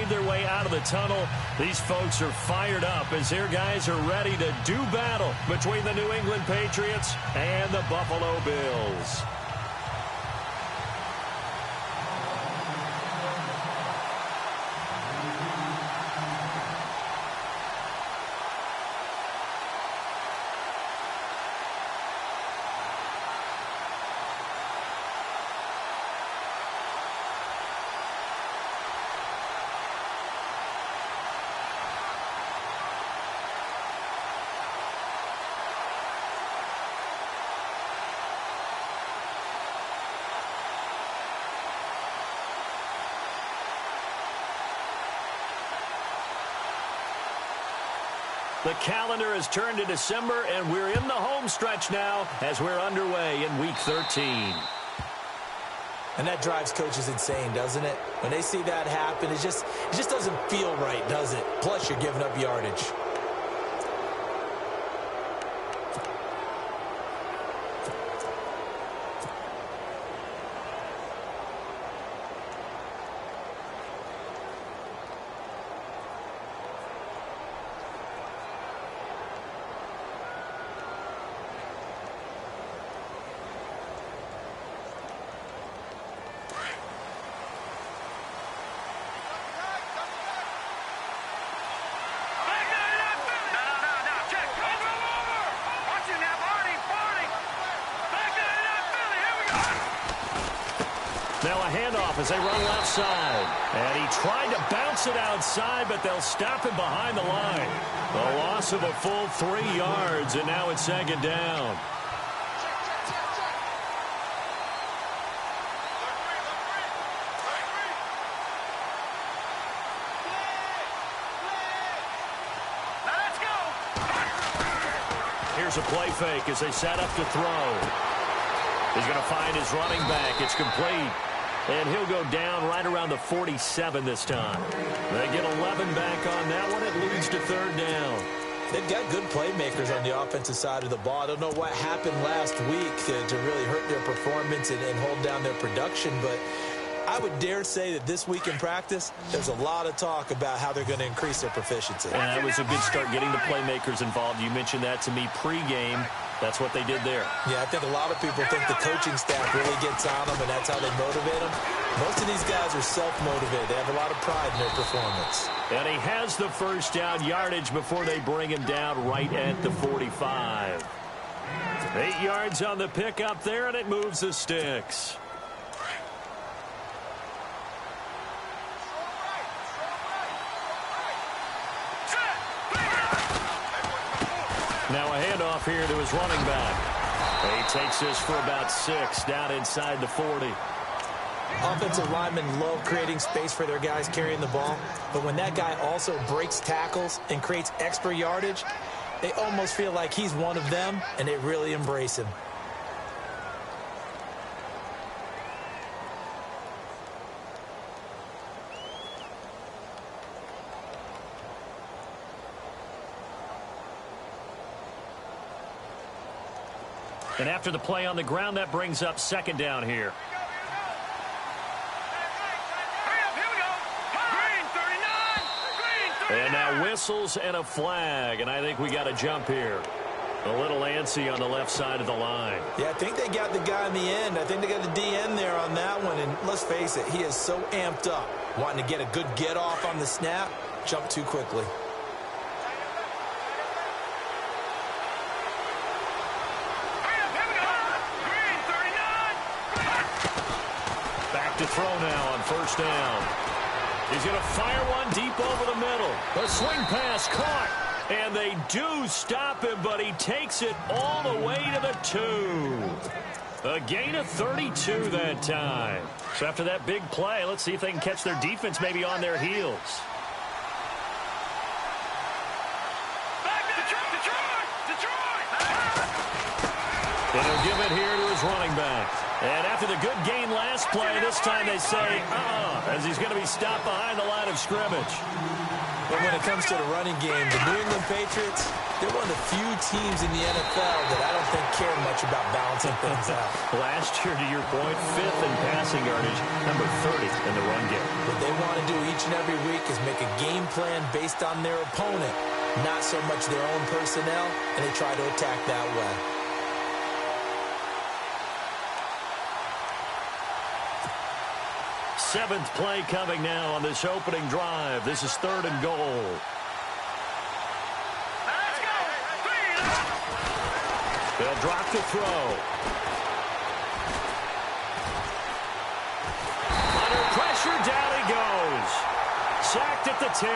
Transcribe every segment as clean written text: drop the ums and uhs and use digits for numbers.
made their way out of the tunnel. These folks are fired up as their guys are ready to do battle between the New England Patriots and the Buffalo Bills. The calendar has turned to December, and we're in the home stretch now as we're underway in Week 13. And that drives coaches insane, doesn't it? When they see that happen, it just doesn't feel right, does it? Plus, you're giving up yardage. Now a handoff as they run left side. And he tried to bounce it outside, but they'll stop him behind the line. A loss of a full 3 yards, and now it's second down. Here's a play fake as they set up to throw. He's going to find his running back. It's complete. And he'll go down right around the 47 this time. They get 11 back on that one. It leads to third down. They've got good playmakers on the offensive side of the ball. I don't know what happened last week to really hurt their performance and hold down their production, but I would dare say that this week in practice, there's a lot of talk about how they're going to increase their proficiency. And that was a good start getting the playmakers involved. You mentioned that to me pregame. That's what they did there. Yeah, I think a lot of people think the coaching staff really gets on them, and that's how they motivate them. Most of these guys are self-motivated. They have a lot of pride in their performance. And he has the first down yardage before they bring him down right at the 45. 8 yards on the pickup there, and it moves the sticks. Now a handoff here to his running back. He takes this for about 6 down inside the 40. Offensive linemen love creating space for their guys carrying the ball, but when that guy also breaks tackles and creates extra yardage, they almost feel like he's one of them, and they really embrace him. And after the play on the ground, that brings up second down here. And now whistles and a flag, and I think we got a jump here. A little antsy on the left side of the line. Yeah, I think they got the guy in the end. I think they got the DN there on that one, and let's face it, he is so amped up, wanting to get a good get-off on the snap, jump too quickly. To throw now on first down. He's going to fire one deep over the middle. A swing pass caught. And they do stop him, but he takes it all the way to the 2. A gain of 32 that time. So after that big play, let's see if they can catch their defense maybe on their heels. And he'll give it here to his running back. And after the good gain last play, this time they say, as he's going to be stopped behind the line of scrimmage. But when it comes to the running game, the New England Patriots, They're one of the few teams in the NFL that I don't think care much about balancing things out. Last year, to your point, 5th in passing yardage, number 30 in the run game. What they want to do each and every week is make a game plan based on their opponent, not so much their own personnel, and they try to attack that way. Seventh play coming now on this opening drive. This is 3rd and goal. Let's go. They'll drop to throw. Under pressure, down he goes. Sacked at the 10.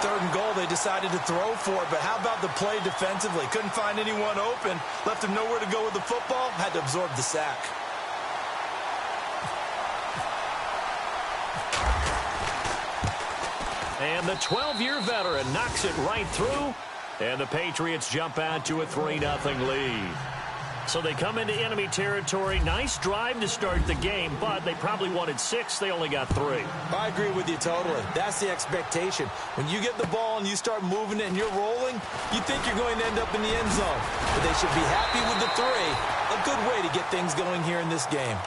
3rd and goal, they decided to throw for it, but how about the play defensively? Couldn't find anyone open, left him nowhere to go with the football, had to absorb the sack. And the 12-year veteran knocks it right through, and the Patriots jump out to a 3-0 lead. So they come into enemy territory. Nice drive to start the game, but they probably wanted 6. They only got 3. I agree with you totally. That's the expectation. When you get the ball and you start moving it and you're rolling, you think you're going to end up in the end zone. But they should be happy with the 3. A good way to get things going here in this game.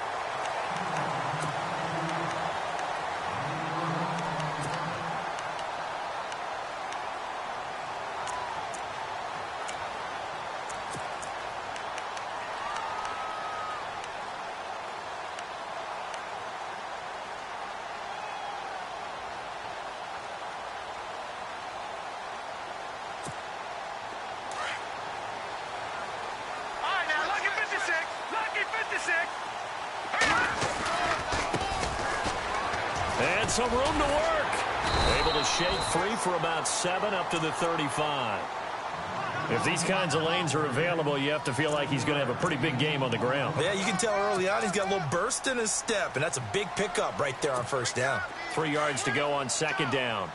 And some room to work. Able to shake free for about 7 up to the 35. If these kinds of lanes are available, you have to feel like he's going to have a pretty big game on the ground. Yeah, you can tell early on he's got a little burst in his step, and that's a big pickup right there on 1st down. 3 yards to go on 2nd down.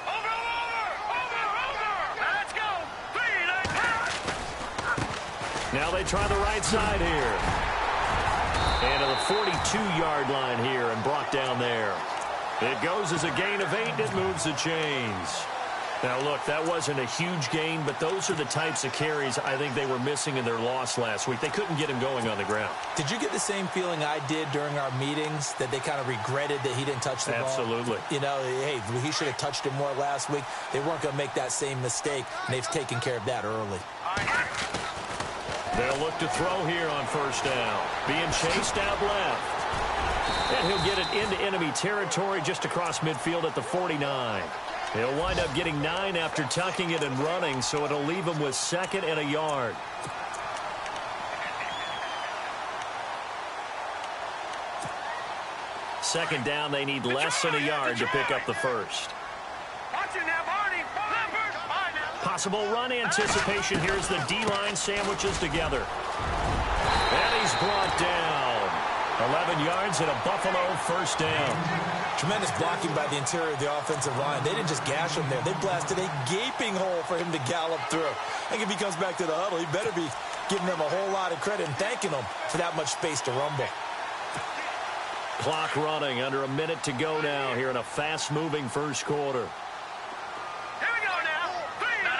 Over. Let's go. 3, Now they try the right side here. And to the 42-yard line here and brought down there. It goes as a gain of 8, and it moves the chains. Now, look, that wasn't a huge gain, but those are the types of carries I think they were missing in their loss last week. They couldn't get him going on the ground. Did you get the same feeling I did during our meetings, that they kind of regretted that he didn't touch the ball? Absolutely. You know, hey, he should have touched it more last week. They weren't going to make that same mistake, and they've taken care of that early. They'll look to throw here on 1st down. Being chased out left. And he'll get it into enemy territory just across midfield at the 49. He'll wind up getting 9 after tucking it and running, so it'll leave him with 2nd and a yard. Second down, they need less than a yard to pick up the 1st. Watch it now, Barney. Possible run anticipation. Here's the D-line sandwiches together. And he's brought down. 11 yards and a Buffalo 1st down. Tremendous blocking by the interior of the offensive line. They didn't just gash him there. They blasted a gaping hole for him to gallop through. I think if he comes back to the huddle, he better be giving them a whole lot of credit and thanking them for that much space to rumble. Clock running, under a minute to go now here in a fast-moving 1st quarter. Here we go now. 3. No.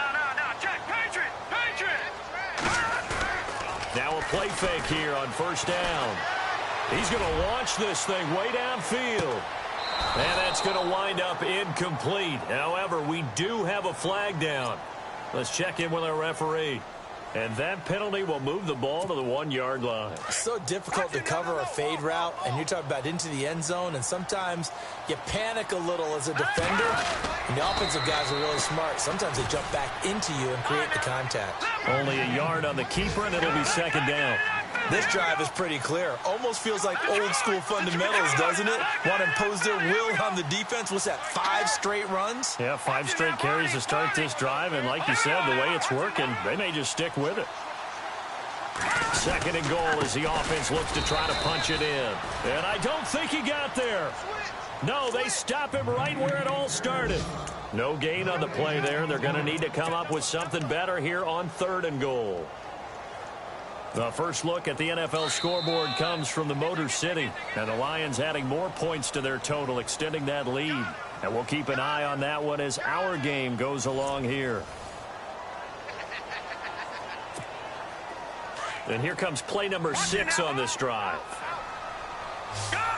Check. Patriot. Now a play fake here on 1st down. He's going to launch this thing way downfield. And that's going to wind up incomplete. However, we do have a flag down. Let's check in with our referee. And that penalty will move the ball to the 1-yard line. It's so difficult to cover a fade route, and you're talking about into the end zone, and sometimes you panic a little as a defender, and the offensive guys are really smart. Sometimes they jump back into you and create the contact. Only a yard on the keeper, and it'll be 2nd down. This drive is pretty clear. Almost feels like old-school fundamentals, doesn't it? Want to impose their will on the defense. What's that, 5 straight runs? Yeah, 5 straight carries to start this drive, and like you said, the way it's working, they may just stick with it. 2nd and goal as the offense looks to try to punch it in. And I don't think he got there. No, they stop him right where it all started. No gain on the play there. They're going to need to come up with something better here on 3rd and goal. The first look at the NFL scoreboard comes from the Motor City, and the Lions adding more points to their total, extending that lead. And we'll keep an eye on that one as our game goes along here. And here comes play number 6 on this drive. Gone!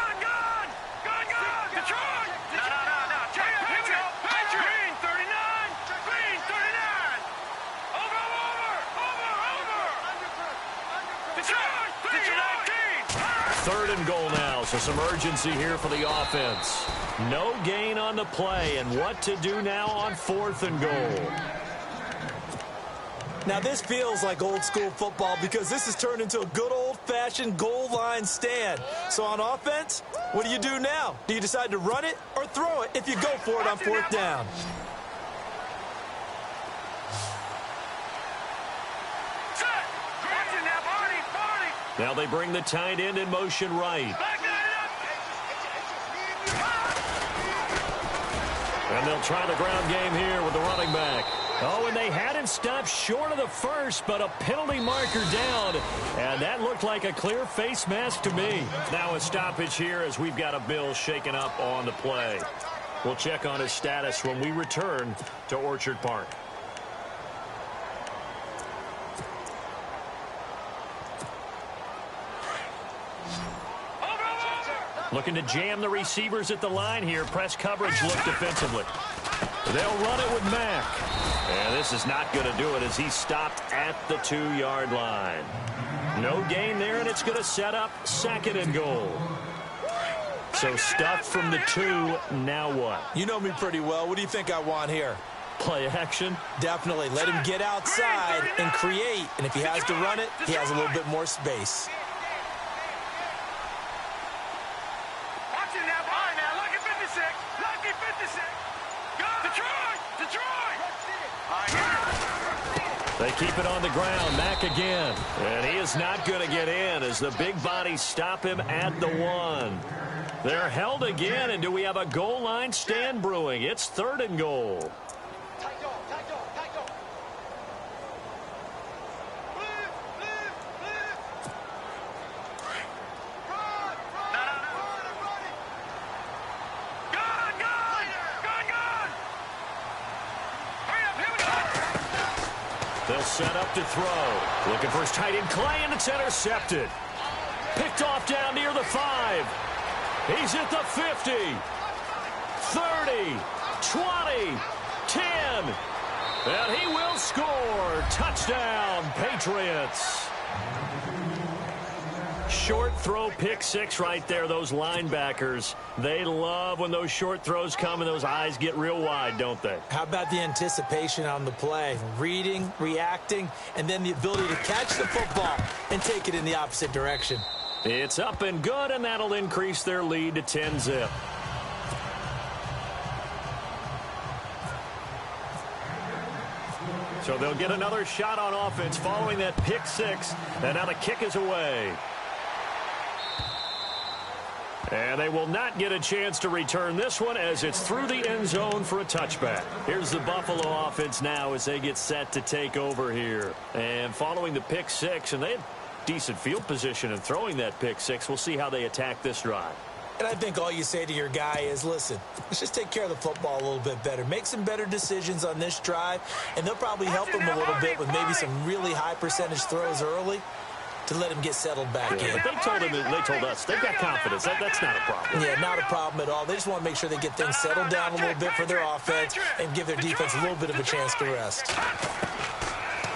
Detroit! No. Check it. Here we go. Green 39. Green 39. Over. Detroit 19. Third and goal now, so some urgency here for the offense. No gain on the play, and what to do now on 4th and goal. Now, this feels like old-school football because this has turned into a good old-fashioned goal line stand. So on offense, what do you do now? Do you decide to run it or throw it if you go for it on 4th down? Now they bring the tight end in motion right. And they'll try the ground game here with the running back. Oh, and they had him stopped short of the first, but a penalty marker down. And that looked like a clear face mask to me. Now a stoppage here as we've got a Bill shaken up on the play. We'll check on his status when we return to Orchard Park. Looking to jam the receivers at the line here. Press coverage look defensively. They'll run it with Mack. And this is not going to do it as he's stopped at the 2-yard line. No gain there, and it's going to set up 2nd and goal. So stuff from the 2. Now what? You know me pretty well. What do you think I want here? Play action? Definitely. Let him get outside and create. And if he has to run it, he has a little bit more space. They keep it on the ground. Mack again. And he is not going to get in as the big bodies stop him at the 1. They're held again, and do we have a goal line stand brewing? It's 3rd and goal. They'll set up to throw. Looking for his tight end, Clay, and it's intercepted. Picked off down near the 5. He's at the 50. 30. 20. 10. And he will score. Touchdown, Patriots. Short throw, pick 6 right there. Those linebackers, they love when those short throws come and those eyes get real wide, don't they? How about the anticipation on the play? Reading, reacting, and then the ability to catch the football and take it in the opposite direction. It's up and good, and that'll increase their lead to 10-zip. So they'll get another shot on offense following that pick 6, and now the kick is away. And they will not get a chance to return this one as it's through the end zone for a touchback. Here's the Buffalo offense now as they get set to take over here. And following the pick 6, and they had decent field position in throwing that pick 6. We'll see how they attack this drive. And I think all you say to your guy is, listen, let's just take care of the football a little bit better. Make some better decisions on this drive, and they'll probably help him a little bit with maybe some really high percentage throws early to let him get settled back in. But they told us they've got confidence. That's not a problem. Yeah, not a problem at all. They just want to make sure they get things settled down a little bit for their offense and give their defense a little bit of a chance to rest.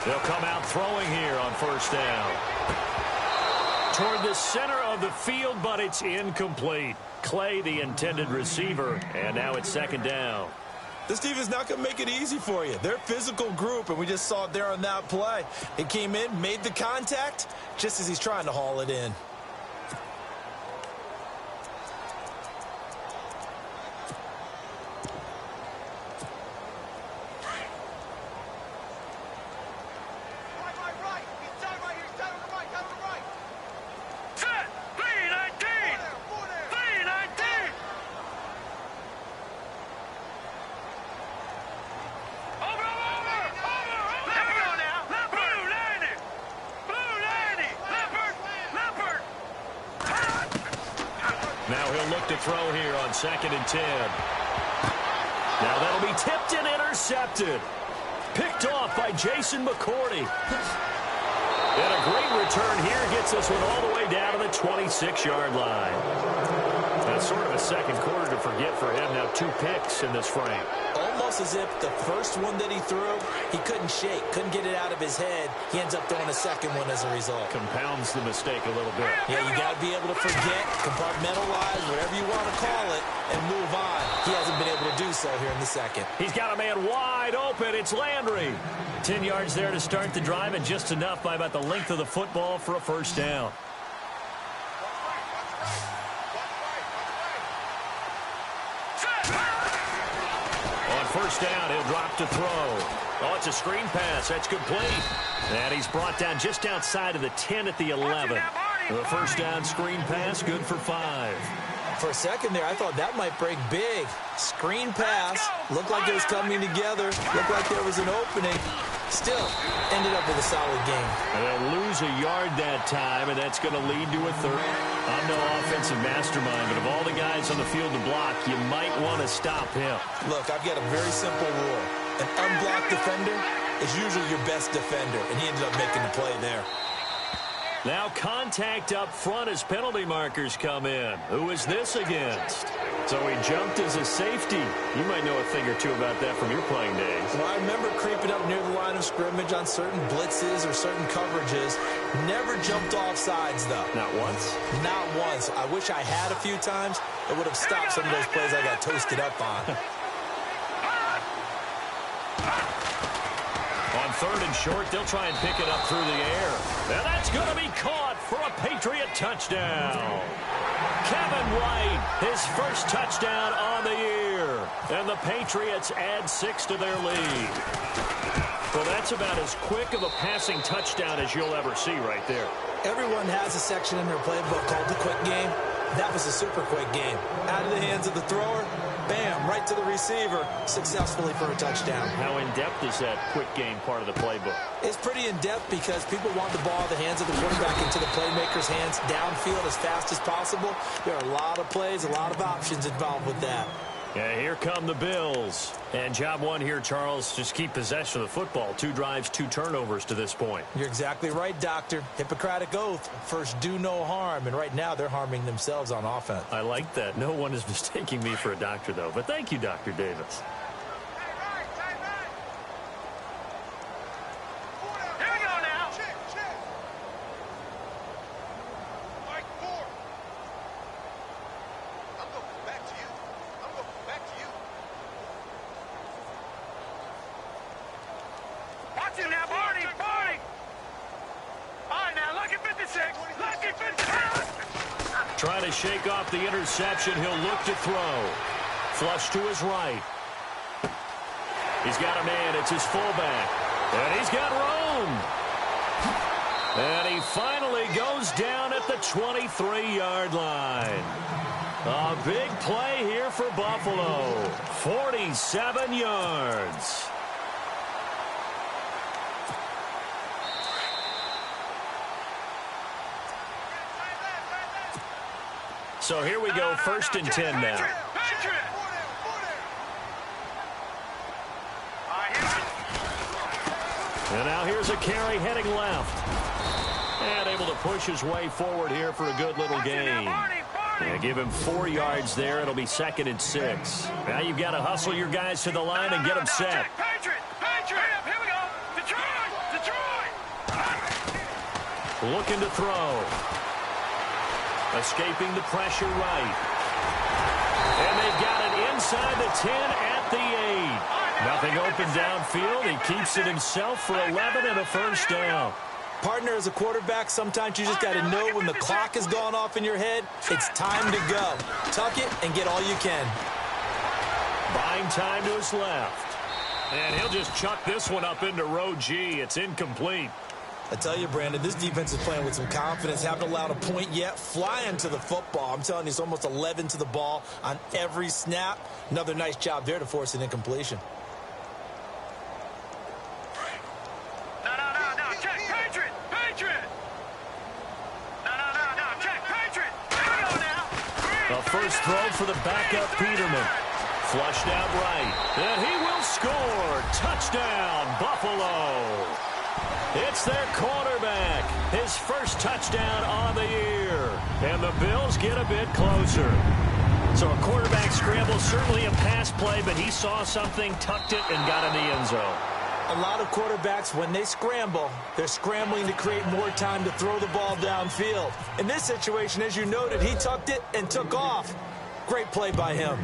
They'll come out throwing here on 1st down. Toward the center of the field, but it's incomplete. Clay, the intended receiver, and now it's 2nd down. This defense is not going to make it easy for you. They're a physical group, and we just saw it there on that play. It came in, made the contact, just as he's trying to haul it in. Now he'll look to throw here on 2nd and 10. Now that'll be tipped and intercepted. Picked off by Jason McCourty. And a great return here gets this one all the way down to the 26-yard line. That's sort of a second quarter to forget for him. Now 2 picks in this frame. Almost as if the first one that he threw, he couldn't shake, couldn't get it out of his head. He ends up throwing a second one as a result. Compounds the mistake a little bit. Yeah, you got to be able to forget, compartmentalize, whatever you want to call it, and move on. He hasn't been able to do so here in the second. He's got a man wide open. It's Landry. 10 yards there to start the drive, and just enough by about the length of the football for a first down. On first down, he'll drop to throw. Oh, it's a screen pass. That's complete. And he's brought down just outside of the 10 at the 11. The first down screen pass, good for 5. For a second there, I thought that might break big. Screen pass. Looked like it was coming together. Looked like there was an opening. Still, ended up with a solid game. And they'll lose a yard that time, and that's going to lead to a third. I'm no offensive mastermind, but of all the guys on the field to block, you might want to stop him. Look, I've got a very simple rule. An unblocked defender is usually your best defender, and he ended up making the play there. Now contact up front as penalty markers come in. Who is this against? So he jumped as a safety. You might know a thing or two about that from your playing days. Well, I remember creeping up near the line of scrimmage on certain blitzes or certain coverages. Never jumped off sides, though. Not once? Not once. I wish I had a few times. It would have stopped some of those plays I got toasted up on. On third and short, they'll try and pick it up through the air. And that's going to be caught for a Patriot touchdown. Kevin White, his first touchdown on the year. And the Patriots add 6 to their lead. Well, that's about as quick of a passing touchdown as you'll ever see right there. Everyone has a section in their playbook called the quick game. That was a super quick game. Out of the hands of the thrower, bam, right to the receiver, successfully for a touchdown. How in-depth is that quick game part of the playbook? It's pretty in-depth because people want the ball in the hands of the quarterback into the playmaker's hands downfield as fast as possible. There are a lot of plays, a lot of options involved with that. Yeah, here come the Bills. And job one here, Charles, just keep possession of the football. 2 drives, 2 turnovers to this point. You're exactly right, Doctor. Hippocratic oath. First, do no harm. And right now, they're harming themselves on offense. I like that. No one is mistaking me for a doctor, though. But thank you, Dr. Davis. Here we go now. Watch him now, Barney. All right, now, look at 56. Look at 56. Trying to shake off the interception. He'll look to throw. Flush to his right. He's got a man. It's his fullback. And he's got room. And he finally goes down at the 23-yard line. A big play here for Buffalo. 47 yards. So here we go, first and 10 now. And now here's a carry heading left. And able to push his way forward here for a good little gain. Yeah, give him 4 yards there. It'll be 2nd and 6. Now you've got to hustle your guys to the line and get them set. Patriot, here we go. Detroit. Looking to throw. Escaping the pressure right. And they've got it inside the 10 at the 8. Nothing open downfield. He keeps it himself for 11 and a first down. Partner, as a quarterback, sometimes you just got to know when the clock has gone off in your head, it's time to go. Tuck it and get all you can. Buying time to his left. And he'll just chuck this one up into row G. It's incomplete. I tell you, Brandon, this defense is playing with some confidence. Haven't allowed a point yet. Flying to the football. I'm telling you, it's almost 11 to the ball on every snap. Another nice job there to force an incompletion. No. Check, Patriot. No. Check, Patriot. Here we go now. The first throw for the backup Peterman. Flushed out right. And he will score. Touchdown, Buffalo. It's their quarterback. His first touchdown on the year. And the Bills get a bit closer. So a quarterback scramble, certainly a pass play, but he saw something, tucked it, and got in the end zone. A lot of quarterbacks, when they scramble, they're scrambling to create more time to throw the ball downfield. In this situation, as you noted, he tucked it and took off. Great play by him.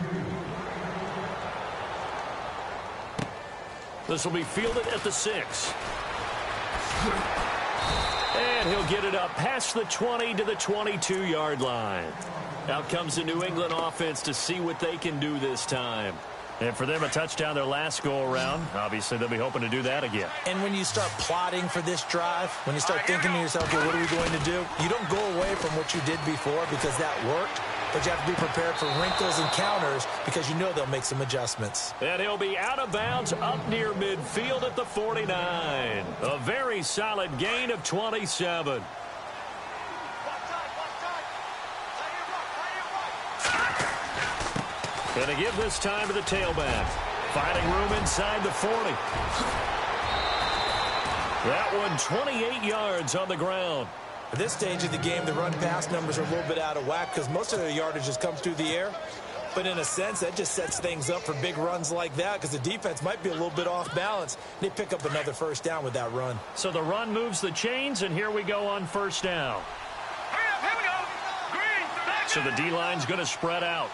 This will be fielded at the 6. And he'll get it up past the 20 to the 22-yard line. Out comes the New England offense to see what they can do this time. And for them, a touchdown their last go-around. Obviously, they'll be hoping to do that again. And when you start plotting for this drive, when you start thinking to yourself, okay, what are we going to do? You don't go away from what you did before because that worked. But you have to be prepared for wrinkles and counters because you know they'll make some adjustments. And he'll be out of bounds up near midfield at the 49. A very solid gain of 27. Going to give this time to the tailback. Finding room inside the 40. That one 28 yards on the ground. At this stage of the game, the run-pass numbers are a little bit out of whack because most of their yardage just comes through the air. But in a sense, that just sets things up for big runs like that because the defense might be a little bit off balance. They pick up another first down with that run. So the run moves the chains, and here we go on first down. Here we go. Green. So the D-line's going to spread out.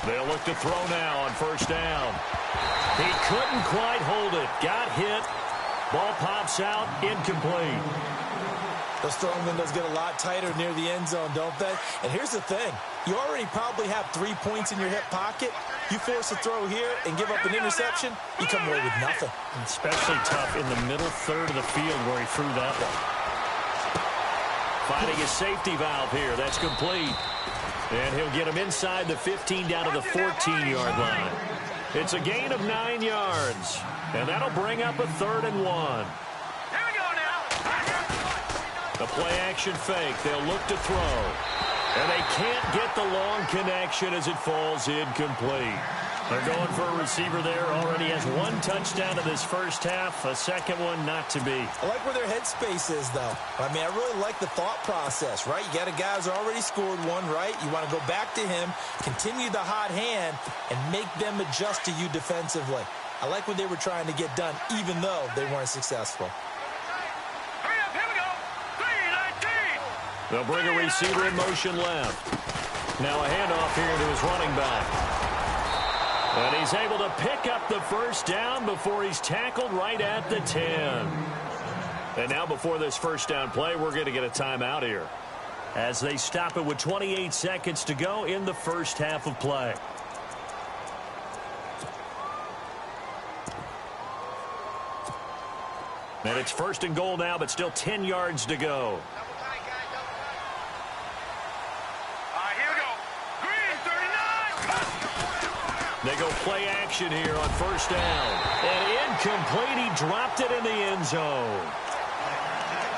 They'll look to throw now on first down. He couldn't quite hold it. Got hit. Ball pops out, incomplete. Those throwing windows get a lot tighter near the end zone, don't they? And here's the thing. You already probably have 3 points in your hip pocket. You force a throw here and give up an interception, you come away with nothing. Especially tough in the middle third of the field where he threw that one. Finding a safety valve here. That's complete. And he'll get him inside the 15 down to the 14-yard line. It's a gain of 9 yards. And that'll bring up a 3rd and 1. Here we go now. The play-action fake. They'll look to throw. And they can't get the long connection as it falls incomplete. They're going for a receiver there. Already has 1 touchdown in this first half. A second one not to be. I like where their headspace is, though. I mean, I really like the thought process, right? You got a guy who's already scored one, right? You want to go back to him, continue the hot hand, and make them adjust to you defensively. I like what they were trying to get done, even though they weren't successful. Hurry up. Here we go. 3-19. They'll bring a receiver in motion left. Now a handoff here to his running back. And he's able to pick up the first down before he's tackled right at the 10. And now before this first down play, we're going to get a timeout here as they stop it with 28 seconds to go in the first half of play. And it's 1st and goal now, but still 10 yards to go. Here we go. Green, 39. They go play action here on first down. And incomplete. He dropped it in the end zone.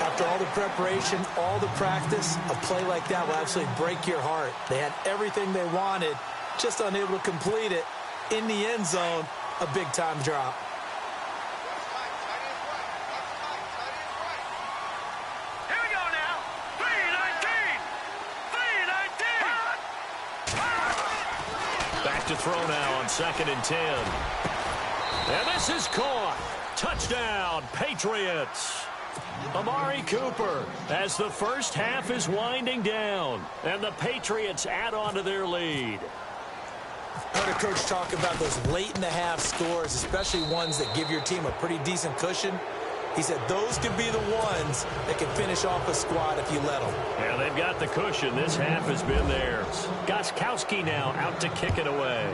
After all the preparation, all the practice, a play like that will absolutely break your heart. They had everything they wanted, just unable to complete it. In the end zone, a big-time drop. Here we go now. 3-19. 3-19. Back to throw now on 2nd and 10. And this is caught. Touchdown, Patriots. Amari Cooper as the first half is winding down. And the Patriots add on to their lead. I heard a coach talk about those late-in-the-half scores, especially ones that give your team a pretty decent cushion. He said those could be the ones that can finish off a squad if you let them. Yeah, they've got the cushion. This half has been theirs. Gostkowski now out to kick it away.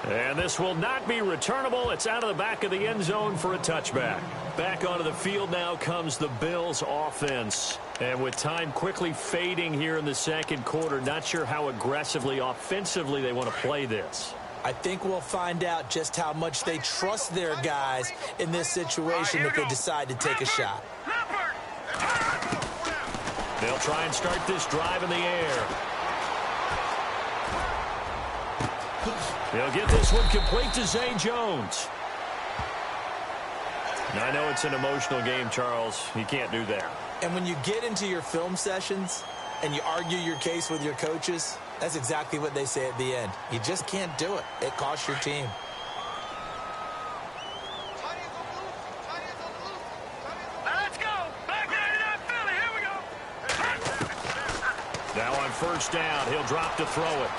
And this will not be returnable. It's out of the back of the end zone for a touchback. Back onto the field now comes the Bills offense. And with time quickly fading here in the second quarter, not sure how aggressively, offensively they want to play this. I think we'll find out just how much they trust their guys in this situation if they decide to take a shot. They'll try and start this drive in the air. He'll get this one complete to Zay Jones. Now, I know it's an emotional game, Charles. You can't do that. And when you get into your film sessions and you argue your case with your coaches, that's exactly what they say at the end. You just can't do it. It costs your team. Let's go. Back 99 Philly. Here we go. Now on first down, he'll drop to throw it.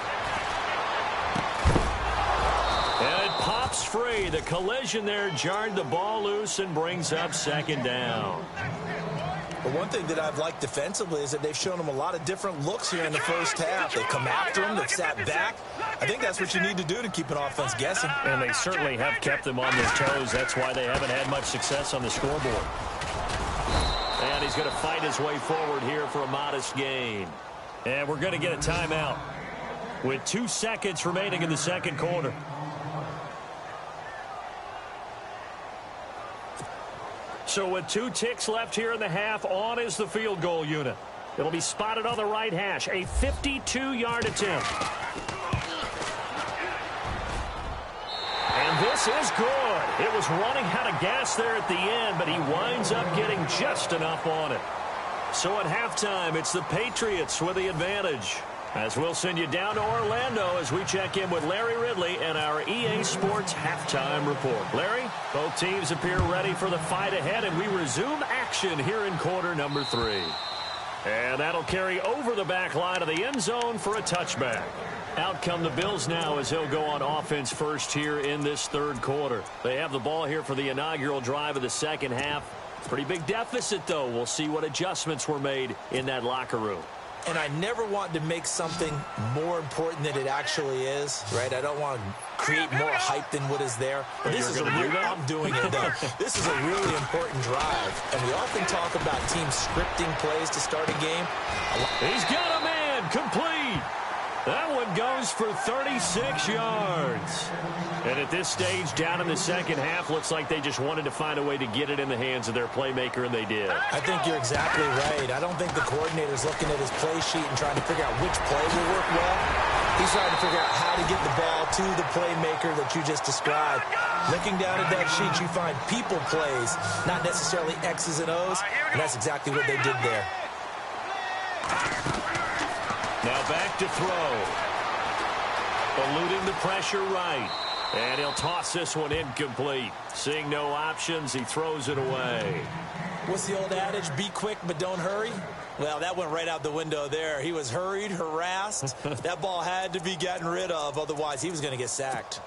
And it pops free. The collision there jarred the ball loose and brings up second down. But one thing that I've liked defensively is that they've shown him a lot of different looks here in the first half. They come after him. They've sat back. I think that's what you need to do to keep an offense guessing. And they certainly have kept them on their toes. That's why they haven't had much success on the scoreboard. And he's going to fight his way forward here for a modest gain. And we're going to get a timeout with 2 seconds remaining in the second quarter. So with 2 ticks left here in the half, on is the field goal unit. It'll be spotted on the right hash, a 52-yard attempt. And this is good. It was running out of gas there at the end, but he winds up getting just enough on it. So at halftime, it's the Patriots with the advantage. As we'll send you down to Orlando as we check in with Larry Ridley and our EA Sports halftime report. Larry, both teams appear ready for the fight ahead, and we resume action here in quarter number 3. And that'll carry over the back line of the end zone for a touchback. Out come the Bills now as they'll go on offense first here in this third quarter. They have the ball here for the inaugural drive of the second half. Pretty big deficit, though. We'll see what adjustments were made in that locker room. And I never want to make something more important than it actually is, right? I don't want to create more hype than what is there. But this is I'm doing it, though. This is a really important drive. And we often talk about teams scripting plays to start a game. He's got a man complete. That one goes for 36 yards. And at this stage, down in the second half, looks like they just wanted to find a way to get it in the hands of their playmaker, and they did. I think you're exactly right. I don't think the coordinator's looking at his play sheet and trying to figure out which play will work well. He's trying to figure out how to get the ball to the playmaker that you just described. Looking down at that sheet, you find people plays, not necessarily X's and O's, and that's exactly what they did there. Now back to throw. Eluding the pressure right. And he'll toss this one incomplete. Seeing no options, he throws it away. What's the old adage? Be quick, but don't hurry? Well, that went right out the window there. He was hurried, harassed. That ball had to be gotten rid of. Otherwise, he was going to get sacked.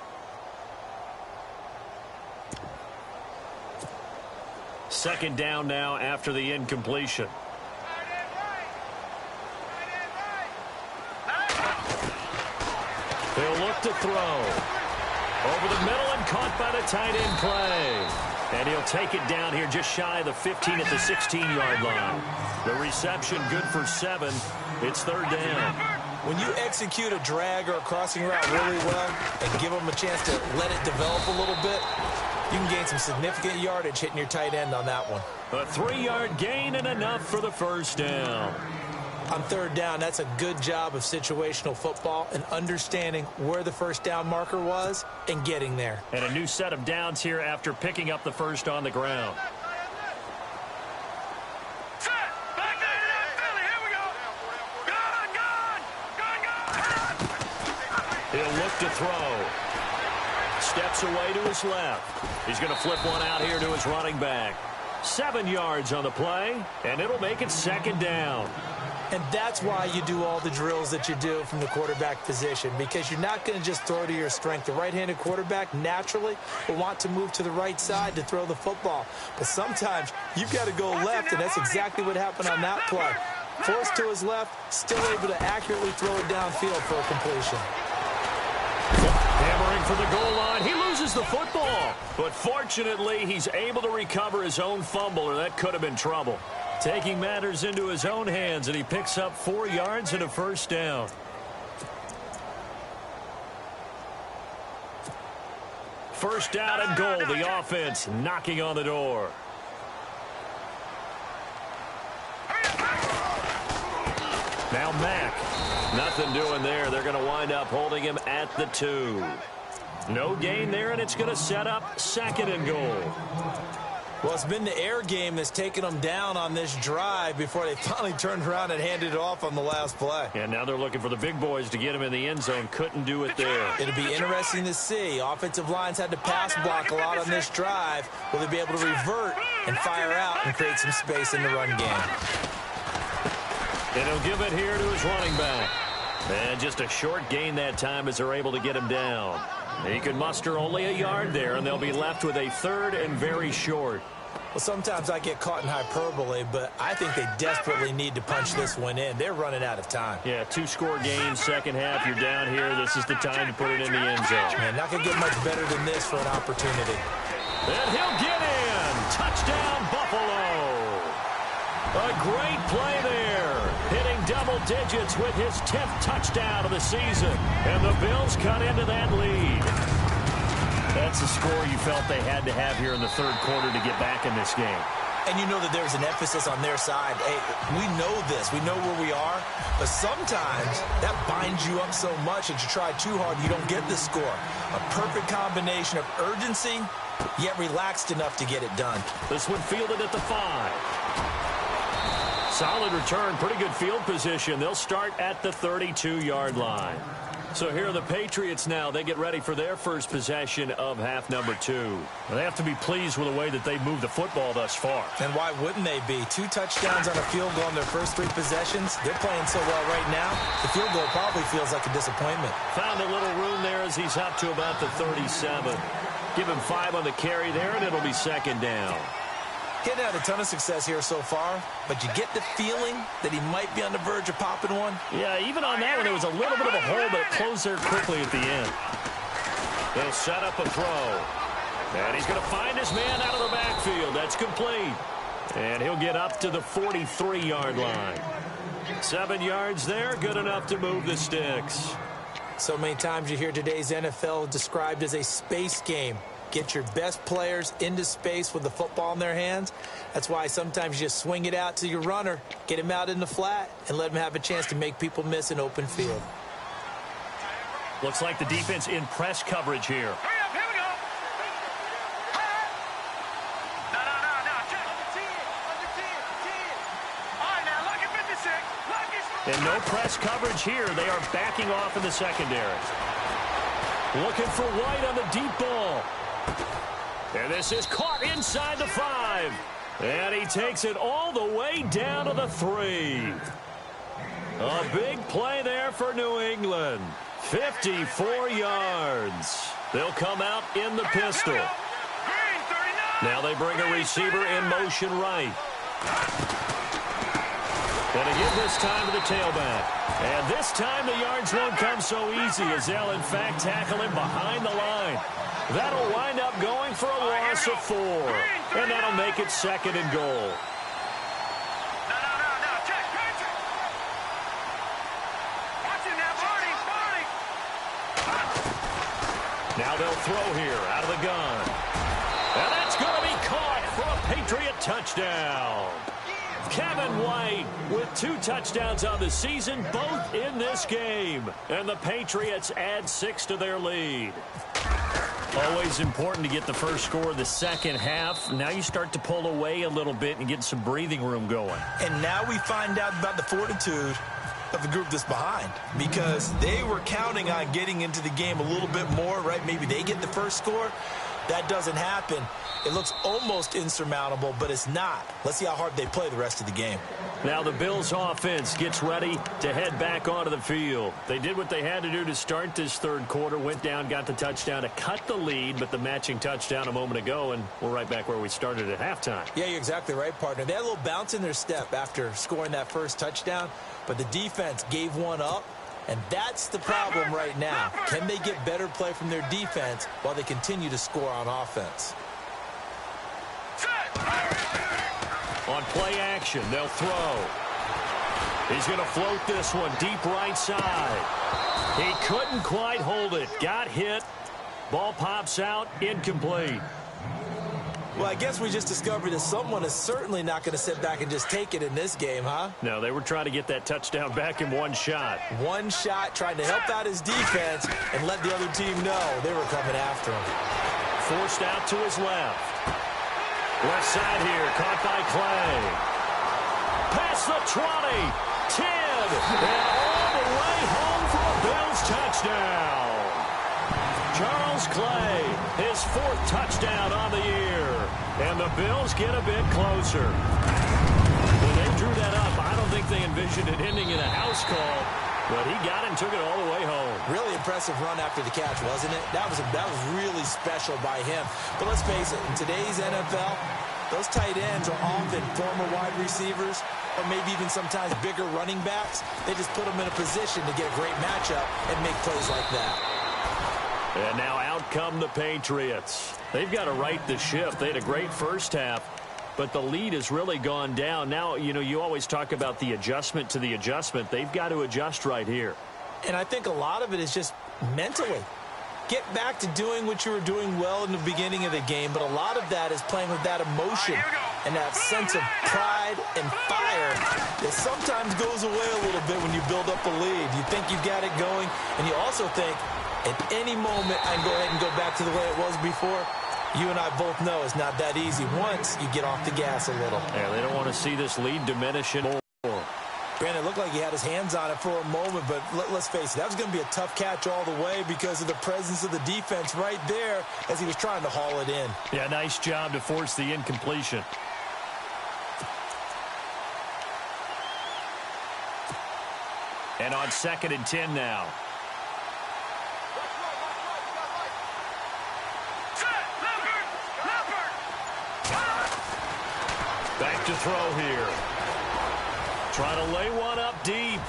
Second down now after the incompletion. They'll look to throw. Over the middle and caught by the tight end play. And he'll take it down here just shy of the 15 at the 16-yard line. The reception good for 7. It's third down. When you execute a drag or a crossing route really well and give them a chance to let it develop a little bit, you can gain some significant yardage hitting your tight end on that one. A 3-yard gain and enough for the first down. On third down, that's a good job of situational football and understanding where the first down marker was and getting there. And a new set of downs here after picking up the first on the ground. He'll look to throw. Steps away to his left. He's going to flip one out here to his running back. 7 yards on the play, and it'll make it second down. And that's why you do all the drills that you do from the quarterback position, because you're not going to just throw to your strength. The right-handed quarterback naturally will want to move to the right side to throw the football. But sometimes you've got to go left, and that's exactly what happened on that play. Forced to his left, still able to accurately throw it downfield for a completion. Hammering for the goal line. He loses the football. But fortunately, he's able to recover his own fumble, or that could have been trouble. Taking matters into his own hands, and he picks up 4 yards and a first down. First down and goal, the offense knocking on the door. Now Mack. Nothing doing there. They're going to wind up holding him at the 2. No gain there, and it's going to set up 2nd and goal. Well, it's been the air game that's taken them down on this drive before they finally turned around and handed it off on the last play. And now they're looking for the big boys to get him in the end zone. Couldn't do it there. It'll be interesting to see. Offensive lines had to pass block a lot on this drive. Will they be able to revert and fire out and create some space in the run game? And he'll give it here to his running back. And just a short gain that time as they're able to get him down. He could muster only a yard there, and they'll be left with a 3rd and very short. Well, sometimes I get caught in hyperbole, but I think they desperately need to punch this one in. They're running out of time. Yeah, 2-score game, second half. You're down here. This is the time to put it in the end zone. Man, not going to get much better than this for an opportunity. And he'll get in. Touchdown, Buffalo. A great play there. Hitting double digits with his 10th touchdown of the season. And the Bills cut into that lead. That's the score you felt they had to have here in the 3rd quarter to get back in this game. And you know that there's an emphasis on their side. Hey, we know this. We know where we are. But sometimes that binds you up so much that you try too hard and you don't get the score. A perfect combination of urgency, yet relaxed enough to get it done. This one fielded at the 5. Solid return, pretty good field position. They'll start at the 32-yard line. So here are the Patriots now. They get ready for their first possession of half number 2. They have to be pleased with the way that they've moved the football thus far. And why wouldn't they be? 2 touchdowns on a field goal in their first 3 possessions. They're playing so well right now, the field goal probably feels like a disappointment. Found a little room there as he's up to about the 37. Give him 5 on the carry there, and it'll be 2nd down. Getting had a ton of success here so far, but you get the feeling that he might be on the verge of popping one. Yeah, even on that one, there was a little bit of a hole, but it closed there quickly at the end. They'll set up a throw. And he's going to find his man out of the backfield. That's complete. And he'll get up to the 43-yard line. 7 yards there, good enough to move the sticks. So many times you hear today's NFL described as a space game. Get your best players into space with the football in their hands. That's why sometimes you just swing it out to your runner, get him out in the flat, and let him have a chance to make people miss an open field. Looks like the defense in press coverage here. Hurry up, here we go. No. Check. Under 10. All right, now, lucky 56. Lucky. And no press coverage here. They are backing off in the secondary. Looking for White on the deep ball. And this is caught inside the 5. And he takes it all the way down to the 3. A big play there for New England. 54 yards. They'll come out in the pistol. Now they bring a receiver in motion right. Going to give this time to the tailback. And this time the yards won't come so easy as they'll, in fact, tackle him behind the line. That'll wind up going for a loss of 4. And that'll make it 2nd and goal. No. Check. Watch it now, Barney. Now they'll throw here out of the gun. And that's going to be caught for a Patriot touchdown. Kevin White with 2 touchdowns on the season, both in this game. And the Patriots add 6 to their lead. Always important to get the first score of the second half. Now you start to pull away a little bit and get some breathing room going. And now we find out about the fortitude of the group that's behind, because they were counting on getting into the game a little bit more, right? Maybe they get the first score. That doesn't happen. It looks almost insurmountable, but it's not. Let's see how hard they play the rest of the game. Now the Bills offense gets ready to head back onto the field. They did what they had to do to start this 3rd quarter, went down, got the touchdown to cut the lead, but the matching touchdown a moment ago, and we're right back where we started at halftime. Yeah, you're exactly right, partner. They had a little bounce in their step after scoring that first touchdown, but the defense gave one up. And that's the problem right now. Can they get better play from their defense while they continue to score on offense? On play action, they'll throw. He's going to float this one deep right side. He couldn't quite hold it. Got hit. Ball pops out, incomplete. Well, I guess we just discovered that someone is certainly not going to sit back and just take it in this game, huh? No, they were trying to get that touchdown back in one shot. One shot, trying to help out his defense and let the other team know they were coming after him. Forced out to his left. Left side here, caught by Clay. Past the 20, 10, and all the way home for a Bills touchdown. Charles Clay, his 4th touchdown on the year. And the Bills get a bit closer. When they drew that up, I don't think they envisioned it ending in a house call, but he got it and took it all the way home. Really impressive run after the catch, wasn't it? That was really special by him. But let's face it, in today's NFL, those tight ends are often former wide receivers or maybe even sometimes bigger running backs. They just put them in a position to get a great matchup and make plays like that. And now out come the Patriots. They've got to right the ship. They had a great first half, but the lead has really gone down. Now, you always talk about the adjustment to the adjustment. They've got to adjust right here. And I think a lot of it is just mentally. Get back to doing what you were doing well in the beginning of the game, but a lot of that is playing with that emotion and that sense of pride and fire that sometimes goes away a little bit when you build up a lead. You think you've got it going, and you also think, at any moment, I can go ahead and go back to the way it was before. You and I both know it's not that easy once you get off the gas a little. Yeah, they don't want to see this lead diminish anymore. Granted, it looked like he had his hands on it for a moment, but let's face it, that was going to be a tough catch all the way because of the presence of the defense right there as he was trying to haul it in. Yeah, nice job to force the incompletion. And on 2nd and 10 now. Back to throw here. Trying to lay one up deep.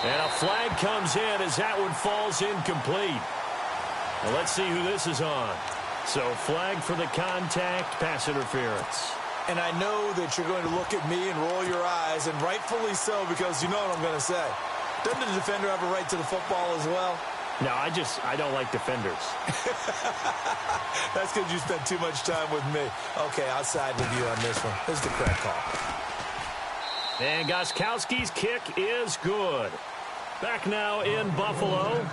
And a flag comes in as that one falls incomplete. Well, let's see who this is on. So flag for the contact, pass interference. And I know that you're going to look at me and roll your eyes, and rightfully so, because you know what I'm going to say. Doesn't the defender have a right to the football as well? No, I don't like defenders. That's because you spent too much time with me. Okay, I'll side with you on this one. This is the correct call. And Gostkowski's kick is good. Back now in Buffalo.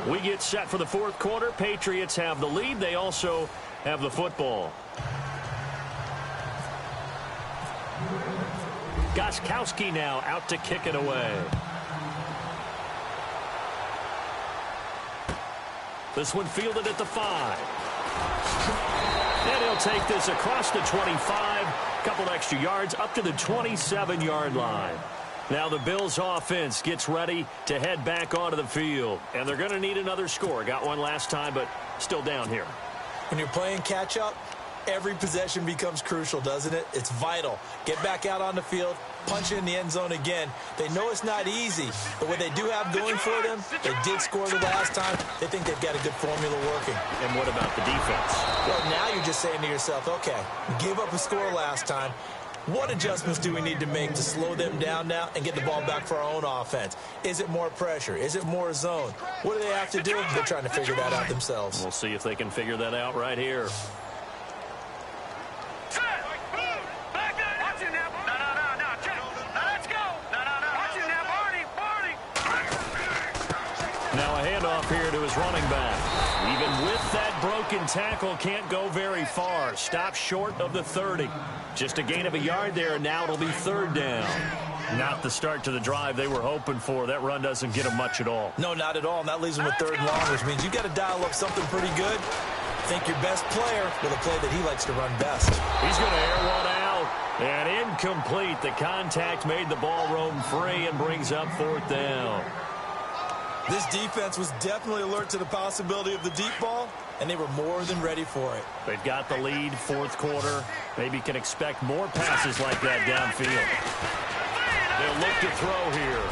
We get set for the 4th quarter. Patriots have the lead. They also have the football. Gostkowski now out to kick it away. This one fielded at the 5. And he'll take this across the 25. Couple extra yards up to the 27-yard line. Now the Bills offense gets ready to head back onto the field. And they're going to need another score. Got one last time, but still down here. When you're playing catch-up, every possession becomes crucial, doesn't it? It's vital. Get back out on the field, punch it in the end zone again. They know it's not easy, but what they do have going for them, they did score the last time. They think they've got a good formula working. And what about the defense? Well, now you're just saying to yourself, okay, we gave up a score last time. What adjustments do we need to make to slow them down now and get the ball back for our own offense? Is it more pressure? Is it more zone? What do they have to do? They're trying to figure that out themselves. We'll see if they can figure that out right here. Now a handoff here to his running back. Even with that broken tackle, can't go very far. Stop short of the 30. Just a gain of a yard there, and now it'll be 3rd down. Not the start to the drive they were hoping for. That run doesn't get them much at all. No, not at all, and that leaves them with 3rd and long, which means you've got to dial up something pretty good. Think your best player with a play that he likes to run best. He's going to air one out, and incomplete. The contact made the ball roam free and brings up 4th down. This defense was definitely alert to the possibility of the deep ball, and they were more than ready for it. They've got the lead, 4th quarter. Maybe can expect more passes like that downfield. They'll look to throw here.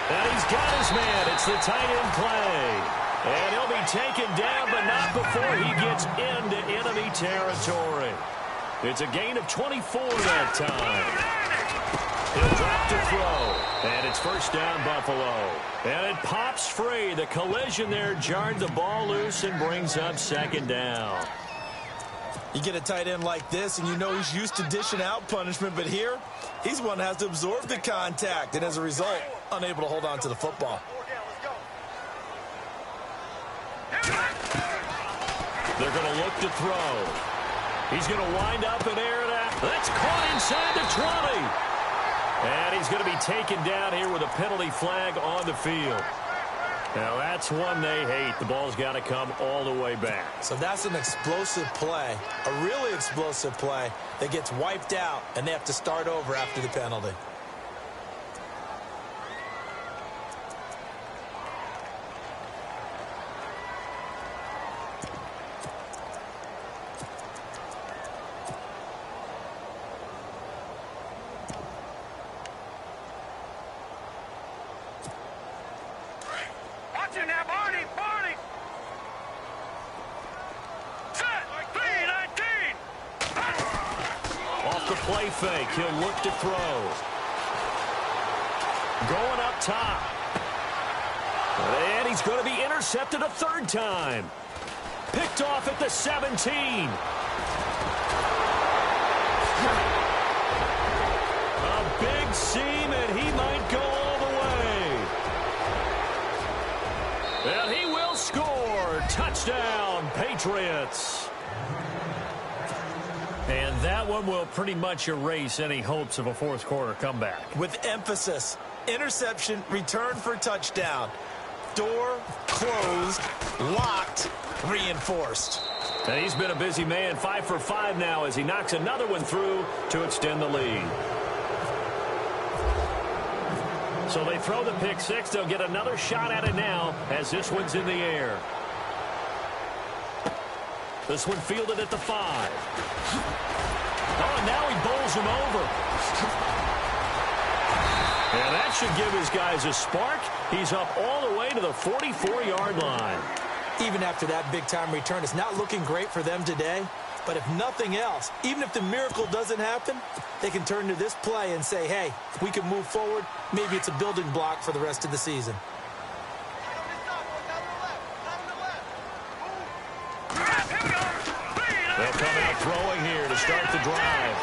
And he's got his man. It's the tight end Clay. And he'll be taken down, but not before he gets into enemy territory. It's a gain of 24 that time. He'll drop to throw. And it's 1st down, Buffalo. And it pops free. The collision there jarred the ball loose and brings up 2nd down. You get a tight end like this, and you know he's used to dishing out punishment, but here, he's one that has to absorb the contact, and as a result, unable to hold on to the football. They're going to look to throw. He's going to wind up and air it out. That's caught inside the 20. And he's going to be taken down here with a penalty flag on the field. Now, that's one they hate. The ball's got to come all the way back. So that's an explosive play, a really explosive play that gets wiped out, and they have to start over after the penalty. Now, Barney, Barney. Set, 3-19. Off the play fake, he'll look to throw. Going up top. And he's going to be intercepted a third time. Picked off at the 17. A big seam, and he might go all the way. And he will score. Touchdown, Patriots. And that one will pretty much erase any hopes of a fourth quarter comeback. With emphasis, interception, return for touchdown. Door closed, locked, reinforced. And he's been a busy man, 5 for 5 now as he knocks another one through to extend the lead. So they throw the pick six. They'll get another shot at it now as this one's in the air. This one fielded at the 5. Oh, and now he bowls him over. And that should give his guys a spark. He's up all the way to the 44-yard line. Even after that big-time return, it's not looking great for them today. But if nothing else, even if the miracle doesn't happen, they can turn to this play and say, hey, we can move forward. Maybe it's a building block for the rest of the season. They'll come out throwing here to start the drive.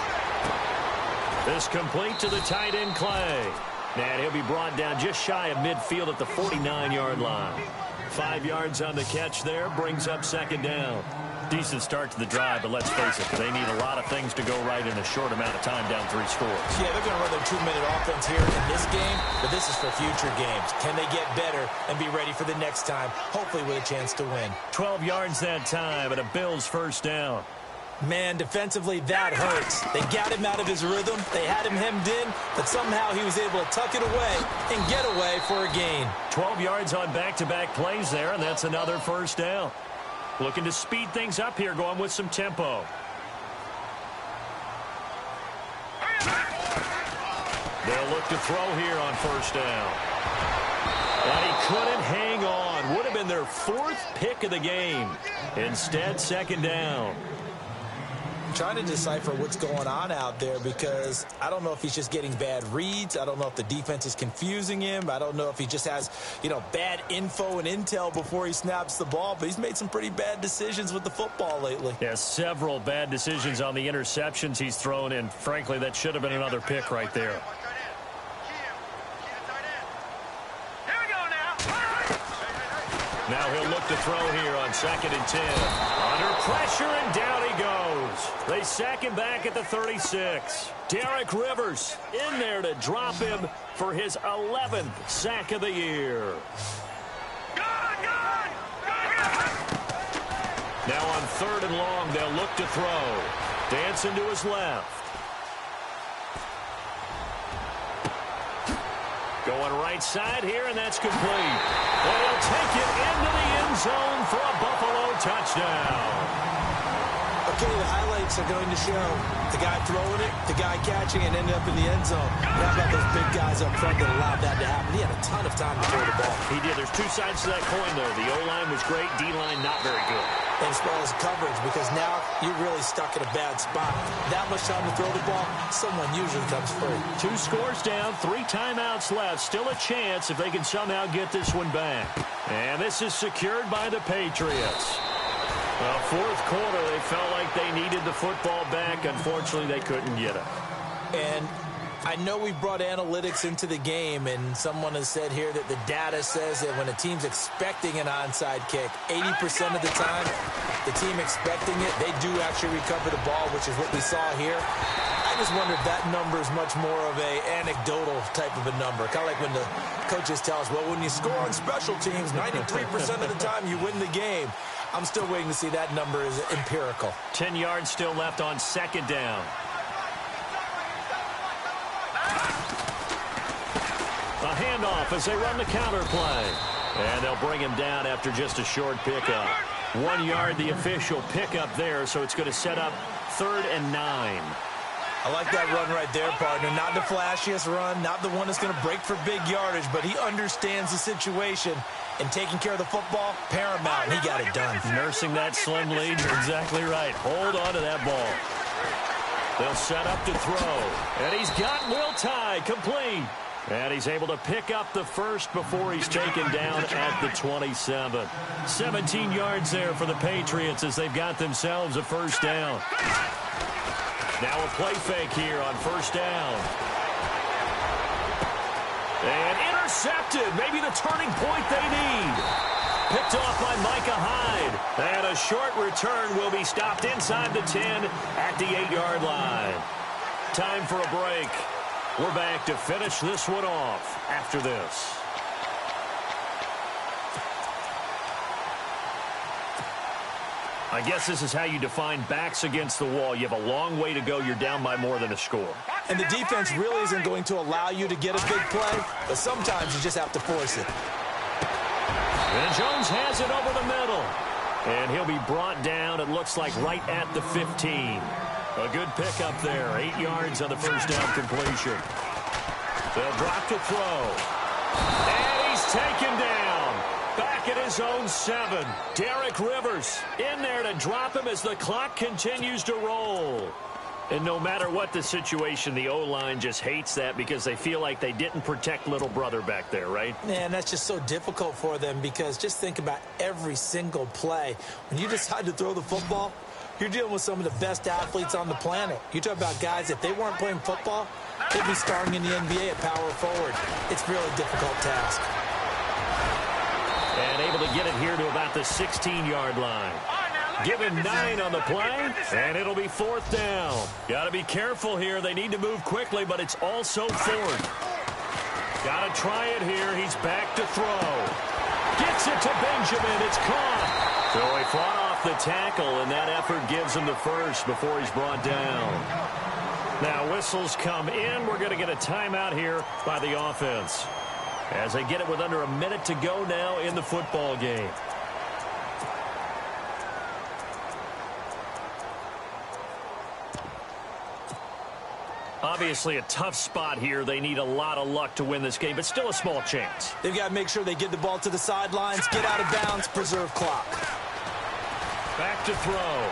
This complete to the tight end, Clay. And he'll be brought down just shy of midfield at the 49-yard line. 5 yards on the catch there, brings up second down. Decent start to the drive, but let's face it, they need a lot of things to go right in a short amount of time down 3 scores. Yeah, they're going to run their 2-minute offense here in this game, but this is for future games. Can they get better and be ready for the next time, hopefully with a chance to win? 12 yards that time, and a Bills first down. Man, defensively, that hurts. They got him out of his rhythm. They had him hemmed in, but somehow he was able to tuck it away and get away for a gain. 12 yards on back-to-back plays there, and that's another first down. Looking to speed things up here, going with some tempo. They'll look to throw here on first down. And he couldn't hang on. Would have been their 4th pick of the game. Instead, second down. Trying to decipher what's going on out there because I don't know if he's just getting bad reads. I don't know if the defense is confusing him. I don't know if he just has, bad info and intel before he snaps the ball. But he's made some pretty bad decisions with the football lately. Yeah, several bad decisions on the interceptions he's thrown in. Frankly, that should have been another pick right there. Now he'll look to throw here on 2nd and 10. Under pressure, and down he goes. They sack him back at the 36. Derek Rivers in there to drop him for his 11th sack of the year. Now on 3rd and long, they'll look to throw. Dancing to his left. Going right side here, and that's complete. And he'll take it into the end zone for a Buffalo touchdown. Okay, the highlights are going to show the guy throwing it, the guy catching it, and ended up in the end zone. How about those big guys up front that allowed that to happen? He had a ton of time to throw the ball. He did. There's 2 sides to that coin, though. The O-line was great, D-line not very good. And as well as coverage, because now you're really stuck in a bad spot. That much time to throw the ball, someone usually comes free. 2 scores down, 3 timeouts left. Still a chance if they can somehow get this one back. And this is secured by the Patriots. Well, fourth quarter, they felt like they needed the football back. Unfortunately, they couldn't get it. And I know we brought analytics into the game, and someone has said here that the data says that when a team's expecting an onside kick, 80% of the time, the team expecting it, they do actually recover the ball, which is what we saw here. I just wonder if that number is much more of a anecdotal type of a number. Kind of like when the coaches tell us, well, when you score on special teams, 93% of the time you win the game. I'm still waiting to see that number is empirical. 10 yards still left on second down. A handoff as they run the counter play. And they'll bring him down after just a short pickup. 1 yard, the official pickup there, so it's going to set up 3rd and 9. I like that run right there, partner. Not the flashiest run, not the one that's going to break for big yardage, but he understands the situation, and taking care of the football, paramount, and he got it done. Nursing that slim lead, you're exactly right. Hold on to that ball. They'll set up to throw, and he's got Will Tye complete. And he's able to pick up the first before he's taken down at the 27. 17 yards there for the Patriots as they've got themselves a first down. Now a play fake here on first down. And intercepted. Maybe the turning point they need. Picked off by Micah Hyde. And a short return will be stopped inside the 10 at the 8-yard line. Time for a break. We're back to finish this one off after this. I guess this is how you define backs against the wall. You have a long way to go. You're down by more than a score. And the defense really isn't going to allow you to get a big play, but sometimes you just have to force it. And Jones has it over the middle. And he'll be brought down, it looks like, right at the 15. A good pickup there. 8 yards on the first down completion. They'll drop to throw. And he's taken down. Back at his own 7. Derek Rivers in there to drop him as the clock continues to roll. And no matter what the situation, the O-line just hates that because they feel like they didn't protect little brother back there, right? Man, that's just so difficult for them because just think about every single play. When you decide to throw the football, you're dealing with some of the best athletes on the planet. You talk about guys, if they weren't playing football, they'd be starring in the NBA at power forward. It's a really difficult task. And able to get it here to about the 16-yard line. Given 9 on the play, and it'll be 4th down. Got to be careful here. They need to move quickly, but it's also 4th. Got to try it here. He's back to throw. Gets it to Benjamin. It's caught. So he fought off the tackle, and that effort gives him the first before he's brought down. Now whistles come in. We're going to get a timeout here by the offense as they get it with under a minute to go now in the football game. Obviously a tough spot here. They need a lot of luck to win this game, but still a small chance. They've got to make sure they get the ball to the sidelines, get out of bounds, preserve clock. Back to throw.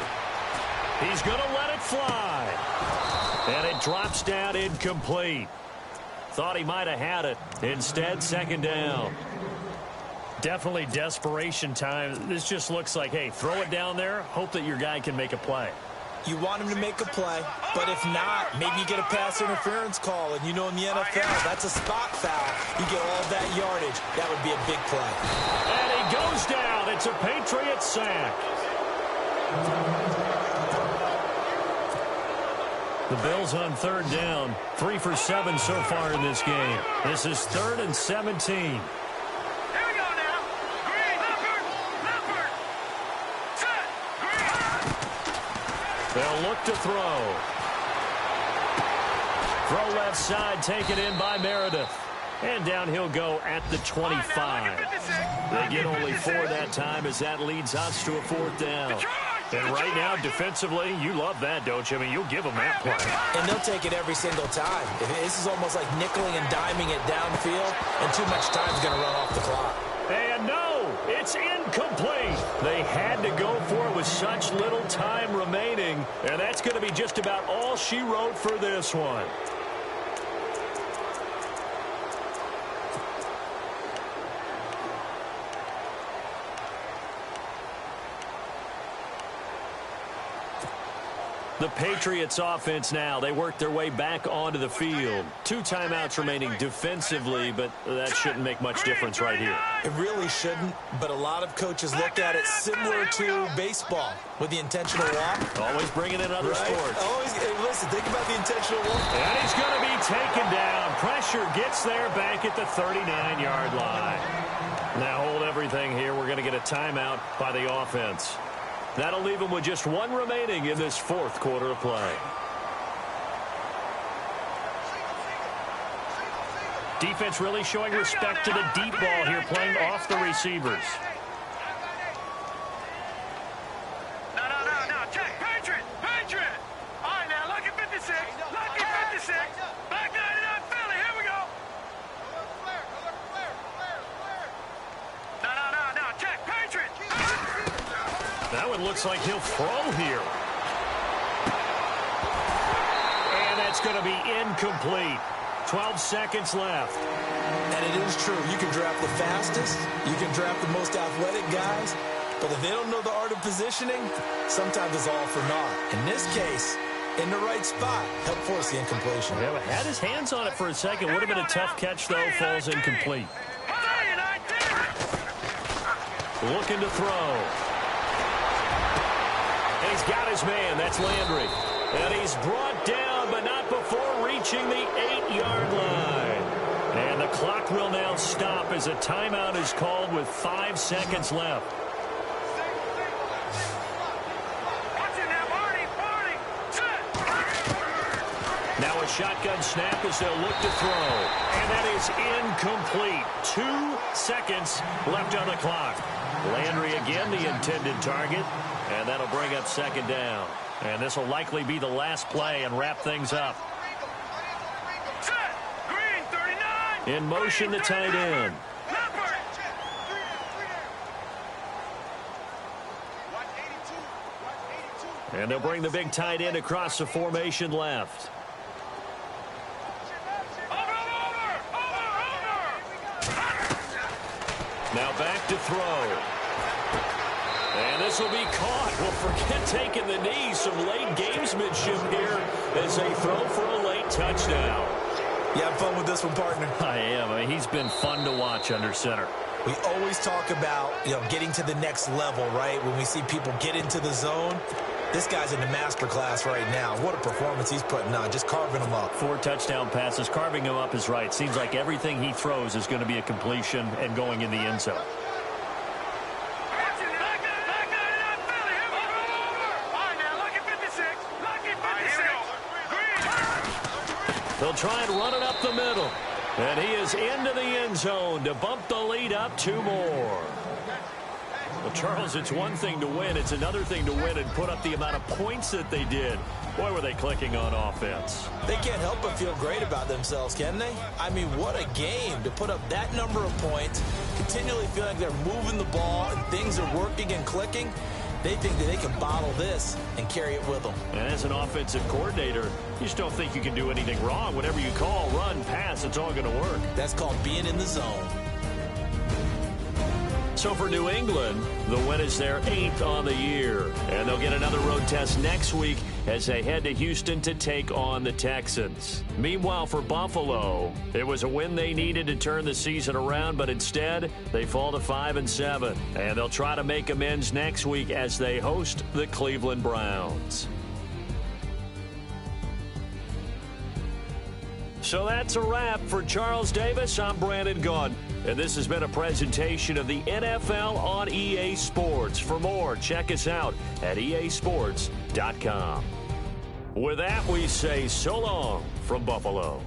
He's going to let it fly. And it drops down incomplete. Thought he might have had it. Instead, 2nd down. Definitely desperation time. This just looks like, hey, throw it down there, hope that your guy can make a play. You want him to make a play, but if not, maybe you get a pass interference call, and you know in the NFL, that's a spot foul. You get all that yardage. That would be a big play. And he goes down. It's a Patriot sack. The Bills on 3rd down. 3 for 7 so far in this game. This is 3rd and 17. They'll look to throw. Throw left side, taken in by Meredith. And down he'll go at the 25. They get only 4 that time as that leads us to a 4th down. And right now, defensively, you love that, don't you? I mean, you'll give them that play. And they'll take it every single time. This is almost like nickeling and diming it downfield, and too much time's going to run off the clock. And no, it's incomplete. They had to go for it with such little time remaining, and that's going to be just about all she wrote for this one. The Patriots offense now. They work their way back onto the field. 2 timeouts remaining defensively, but that shouldn't make much difference right here. It really shouldn't, but a lot of coaches look at it similar to baseball with the intentional walk. Always bringing in other sports. Always, hey, listen, think about the intentional walk. And he's going to be taken down. Pressure gets there back at the 39-yard line. Now hold everything here. We're going to get a timeout by the offense. That'll leave them with just 1 remaining in this 4th quarter of play. Defense really showing respect to the deep ball here, playing off the receivers. No. Check. Patriot. All right, now, lucky 56. Lucky 56. Back 99, Philly. Here we go. No. Check. Patriot. That one looks like he'll throw here. And that's going to be incomplete. 12 seconds left. And it is true. You can draft the fastest. You can draft the most athletic guys. But if they don't know the art of positioning, sometimes it's all for naught. In this case, in the right spot, help force the incompletion. Yeah, had his hands on it for a second. Would have been a tough catch, though. Falls incomplete. Looking to throw. And he's got his man. That's Landry. And he's brought down, but not before reaching the 8-yard line. And the clock will now stop as a timeout is called with 5 seconds left. Now a shotgun snap as they'll look to throw. And that is incomplete. 2 seconds left on the clock. Landry again the intended target. And that'll bring up 2nd down. And this will likely be the last play and wrap things up. In motion, the tight end. And they'll bring the big tight end across the formation left. Now back to throw. And this will be caught. Well, forget taking the knee. Some late gamesmanship here as they throw for a late touchdown. You have fun with this one, partner? I am. I mean, he's been fun to watch under center. We always talk about, getting to the next level, right? When we see people get into the zone, this guy's in the master class right now. What a performance he's putting on, just carving them up. 4 touchdown passes. Carving him up is right. Seems like everything he throws is going to be a completion and going in the end zone. They'll try and run it up the middle. And he is into the end zone to bump the lead up 2 more. Well, Charles, it's one thing to win. It's another thing to win and put up the amount of points that they did. Boy, were they clicking on offense. They can't help but feel great about themselves, can they? I mean, what a game to put up that number of points, continually feeling like they're moving the ball and things are working and clicking. They think that they can bottle this and carry it with them. And as an offensive coordinator, you just don't think you can do anything wrong. Whatever you call, run, pass, it's all going to work. That's called being in the zone. So for New England, the win is their 8th on the year. And they'll get another road test next week as they head to Houston to take on the Texans. Meanwhile, for Buffalo, it was a win they needed to turn the season around, but instead, they fall to 5-7. And they'll try to make amends next week as they host the Cleveland Browns. So that's a wrap. For Charles Davis, I'm Brandon Gaudin. And this has been a presentation of the NFL on EA Sports. For more, check us out at easports.com. With that, we say so long from Buffalo.